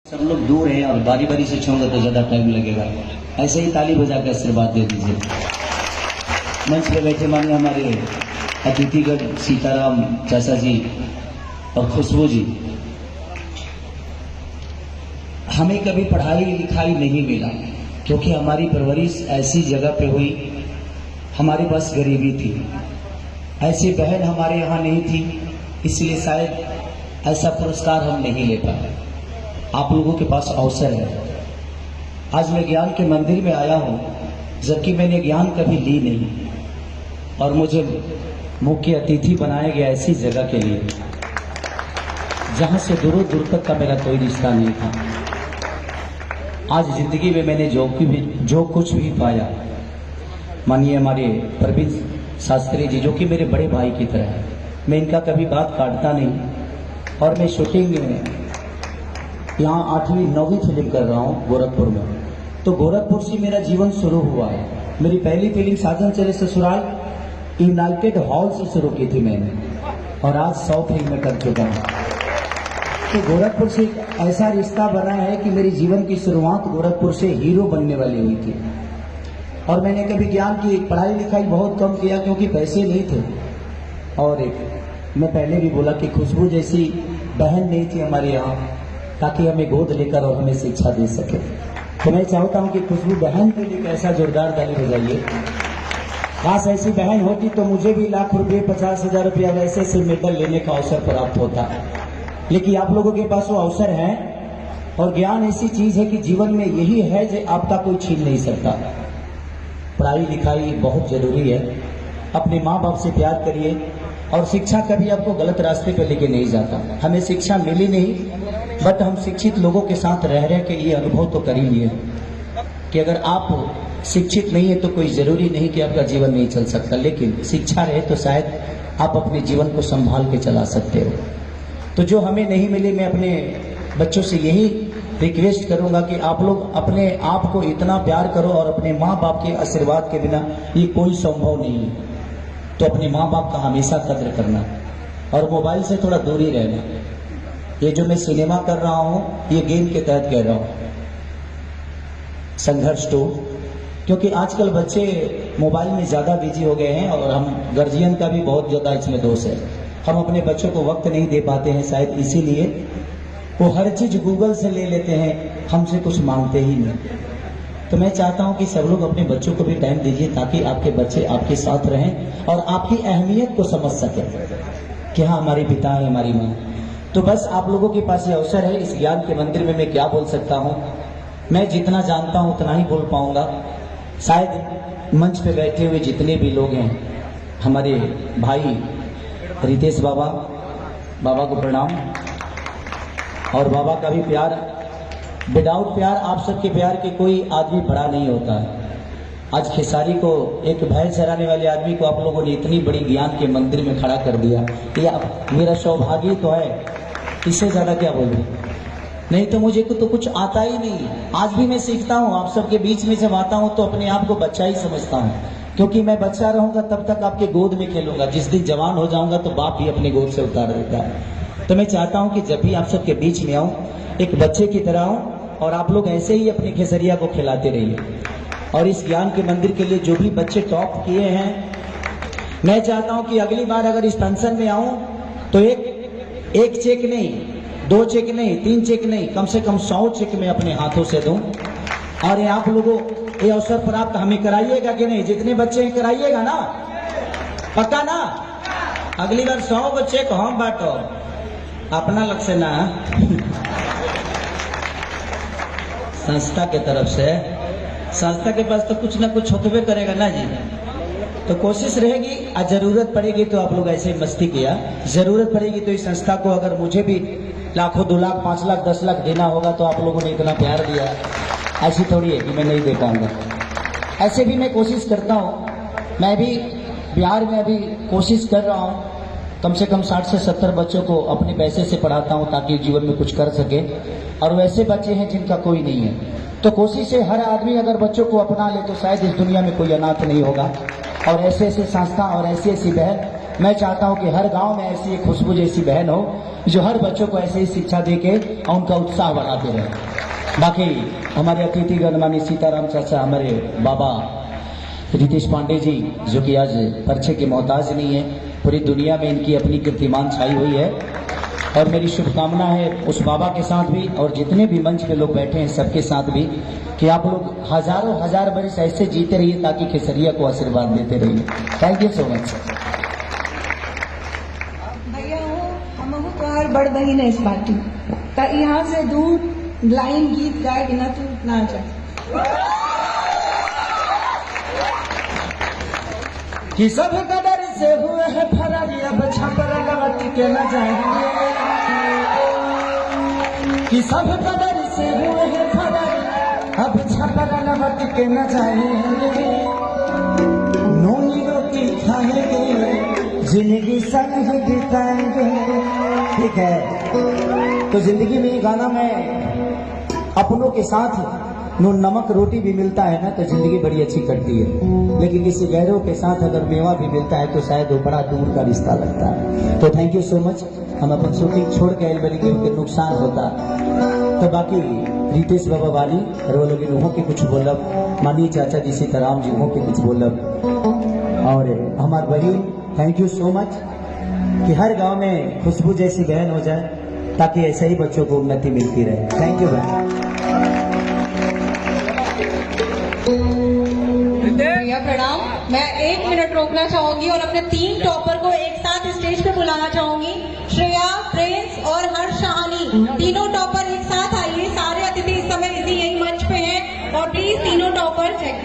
सब लोग दूर हैं और बारी बारी से छूंगा तो ज़्यादा टाइम लगेगा। ऐसे ही ताली बजा के आशीर्वाद दे दीजिए। मंच पे बैठे मानिए हमारे अतिथिगण सीताराम चाचा जी और खुशबू जी। हमें कभी पढ़ाई लिखाई नहीं मिला क्योंकि हमारी परवरिश ऐसी जगह पे हुई, हमारे पास गरीबी थी, ऐसी बहन हमारे यहाँ नहीं थी, इसलिए शायद ऐसा पुरस्कार हम नहीं ले पाए। आप लोगों के पास अवसर है। आज मैं ज्ञान के मंदिर में आया हूँ, जबकि मैंने ज्ञान कभी ली नहीं और मुझे मुख्य अतिथि बनाया गया ऐसी जगह के लिए जहाँ से दूर दूर तक का मेरा कोई रिश्ता नहीं था। आज जिंदगी में मैंने जो कुछ भी पाया, मानिए हमारे प्रवीण शास्त्री जी जो कि मेरे बड़े भाई की तरह है, मैं इनका कभी बात काटता नहीं। और मैं शूटिंग यहाँ 8वीं 9वीं फिल्म कर रहा हूँ गोरखपुर में। तो गोरखपुर से मेरा जीवन शुरू हुआ है। मेरी पहली फिल्म साजन चले ससुराल यूनाइटेड हॉल से शुरू की थी मैंने, और आज 100 फिल्में कर चुका हूँ। तो गोरखपुर से एक ऐसा रिश्ता बना है कि मेरी जीवन की शुरुआत गोरखपुर से हीरो बनने वाली हुई थी। और मैंने कभी ज्ञान की पढ़ाई लिखाई बहुत कम किया क्योंकि पैसे नहीं थे। और एक मैं पहले भी बोला कि खुशबू जैसी बहन नहीं थी हमारे यहाँ ताकि हमें गोद लेकर और हमें शिक्षा दे सके। तो मैं चाहता हूँ कि खुशबू बहन के लिए कैसा जोरदार ताली बजाइए। काश ऐसी बहन होती तो मुझे भी लाख रुपये 50,000 रुपया वैसे से मेडल लेने का अवसर प्राप्त होता। लेकिन आप लोगों के पास वो अवसर है। और ज्ञान ऐसी चीज है कि जीवन में यही है जो आपका कोई छीन नहीं सकता। पढ़ाई लिखाई बहुत जरूरी है। अपने माँ बाप से प्यार करिए। और शिक्षा कभी आपको गलत रास्ते पे लेके नहीं जाता। हमें शिक्षा मिली नहीं, बट हम शिक्षित लोगों के साथ रह रहे के ये अनुभव तो कर ही लिए कि अगर आप शिक्षित नहीं है तो कोई जरूरी नहीं कि आपका जीवन नहीं चल सकता, लेकिन शिक्षा रहे तो शायद आप अपने जीवन को संभाल के चला सकते हो। तो जो हमें नहीं मिली, मैं अपने बच्चों से यही रिक्वेस्ट करूंगा कि आप लोग अपने आप को इतना प्यार करो और अपने माँ बाप के आशीर्वाद के बिना ये कोई संभव नहीं है। तो अपने माँ बाप का हमेशा कद्र करना और मोबाइल से थोड़ा दूरी रहना। ये जो मैं सिनेमा कर रहा हूँ ये गेम के तहत कह रहा हूँ, संघर्ष 2, क्योंकि आजकल बच्चे मोबाइल में ज़्यादा बिजी हो गए हैं और हम गार्जियन का भी बहुत ज़्यादा इसमें दोष है। हम अपने बच्चों को वक्त नहीं दे पाते हैं, शायद इसीलिए वो हर चीज़ गूगल से ले लेते हैं, हमसे कुछ मांगते ही नहीं। तो मैं चाहता हूं कि सब लोग अपने बच्चों को भी टाइम दीजिए ताकि आपके बच्चे आपके साथ रहें और आपकी अहमियत को समझ सकें कि हाँ हमारे पिता है, हमारी माँ। तो बस आप लोगों के पास ये अवसर है। इस ज्ञान के मंदिर में मैं क्या बोल सकता हूँ, मैं जितना जानता हूँ उतना ही बोल पाऊंगा। शायद मंच पे बैठे हुए जितने भी लोग हैं, हमारे भाई रितेश बाबा, बाबा को प्रणाम। और बाबा का भी प्यार, विदाउट प्यार, आप सबके प्यार के कोई आदमी बड़ा नहीं होता है। आज खेसारी को, एक भैंस चराने वाले आदमी को आप लोगों ने इतनी बड़ी ज्ञान के मंदिर में खड़ा कर दिया, ये मेरा सौभाग्य तो है। इससे ज्यादा क्या बोलूं, नहीं तो मुझे तो कुछ आता ही नहीं। आज भी मैं सीखता हूँ, आप सबके बीच में जब आता हूँ तो अपने आप को बच्चा ही समझता हूँ, क्योंकि मैं बच्चा रहूंगा तब तक आपके गोद में खेलूंगा। जिस दिन जवान हो जाऊंगा तो बाप भी अपने गोद से उतार देता है। तो मैं चाहता हूँ कि जब भी आप सबके बीच में आऊँ एक बच्चे की तरह आऊँ और आप लोग ऐसे ही अपने खेसरिया को खिलाते रहिए। और इस ज्ञान के मंदिर के लिए जो भी बच्चे टॉप किए हैं, मैं चाहता हूं कि अगली बार अगर इस फंक्शन में आऊं तो एक चेक नहीं, 2 चेक नहीं, 3 चेक नहीं, कम से कम 100 चेक मैं अपने हाथों से दूं। और ये आप लोगों ये अवसर प्राप्त हमें कराइएगा कि नहीं? जितने बच्चे हैं कराइएगा ना, पक्का ना? अगली बार 100 चेक हम बांटो, अपना लक्ष्य ना संस्था के तरफ से। संस्था के पास तो कुछ ना कुछ होते करेगा ना जी। तो कोशिश रहेगी, आज जरूरत पड़ेगी तो आप लोग ऐसे मस्ती किया, जरूरत पड़ेगी तो इस संस्था को अगर मुझे भी लाखों, 2 लाख, 5 लाख, 10 लाख देना होगा तो आप लोगों ने इतना प्यार दिया, ऐसी थोड़ी है कि मैं नहीं दे पाऊंगा। ऐसे भी मैं कोशिश करता हूँ। मैं भी बिहार में अभी कोशिश कर रहा हूँ, कम से कम 60 से 70 बच्चों को अपने पैसे से पढ़ाता हूँ ताकि जीवन में कुछ कर सके। और वैसे बच्चे हैं जिनका कोई नहीं है। तो कोशिश है हर आदमी अगर बच्चों को अपना ले तो शायद इस दुनिया में कोई अनाथ नहीं होगा। और ऐसे ऐसे संस्था और ऐसी ऐसी बहन मैं चाहता हूं कि हर गांव में ऐसी एक खुशबू जैसी बहन हो जो हर बच्चों को ऐसे ही शिक्षा देके और उनका उत्साह बढ़ाते रहे। बाकी हमारे अतिथिगण माननीय सीताराम चाचा, हमारे बाबा रितेश पांडे जी, जो कि आज परिचय के मोहताज नहीं है, पूरी दुनिया में इनकी अपनी कीर्तिमान छाई हुई है। और मेरी शुभकामना है उस बाबा के साथ भी और जितने भी मंच पे लोग बैठे हैं सबके साथ भी कि आप लोग हजारों हजार वर्ष ऐसे जीते रहिए ताकि खेसरिया को आशीर्वाद देते रहिए। Thank you so much. भैया हम तुम्हार बड़ बहन है इस पार्टी तो यहाँ से दूर लाइन गीत गाए बिना तू ना जा कि सब कदर से हुए है फरारी, अब छपर लौट के न जाएंगे। कि सब कदर से हुए है फरारी, अब छपर लौट के न जाएंगे। नूनी रोटी खाएंगे, जिंदगी संग बिताएंगे। ठीक है, तो जिंदगी में ये गाना मैं अपनों के साथ नून नमक रोटी भी मिलता है ना तो जिंदगी बड़ी अच्छी कटती है, लेकिन किसी गैरों के साथ अगर मेवा भी मिलता है तो शायद वो बड़ा दूर का रिश्ता लगता है। तो थैंक यू सो मच। हम अपन शूटिंग छोड़ के आए बल्कि उनके नुकसान होता। तो बाकी रितेश बाबा वाली रो लोग उहों के कुछ बोलब, माननीय चाचा जी सीताराम जी उहों के कुछ बोलब, और हमारे बहन थैंक यू सो मच कि हर गाँव में खुशबू जैसी बहन हो जाए ताकि ऐसे ही बच्चों को उन्नति मिलती रहे। थैंक यू बहन। भैया प्रणाम। मैं 1 मिनट रोकना चाहूंगी और अपने 3 टॉपर को एक साथ स्टेज पे बुलाना चाहूंगी। श्रेया, प्रिंस और हर्ष शाहानी, तीनों टॉपर एक साथ आइए। सारे अतिथि इस समय इसी यही मंच पे हैं और प्लीज तीनों टॉपर चेक।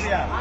Yeah.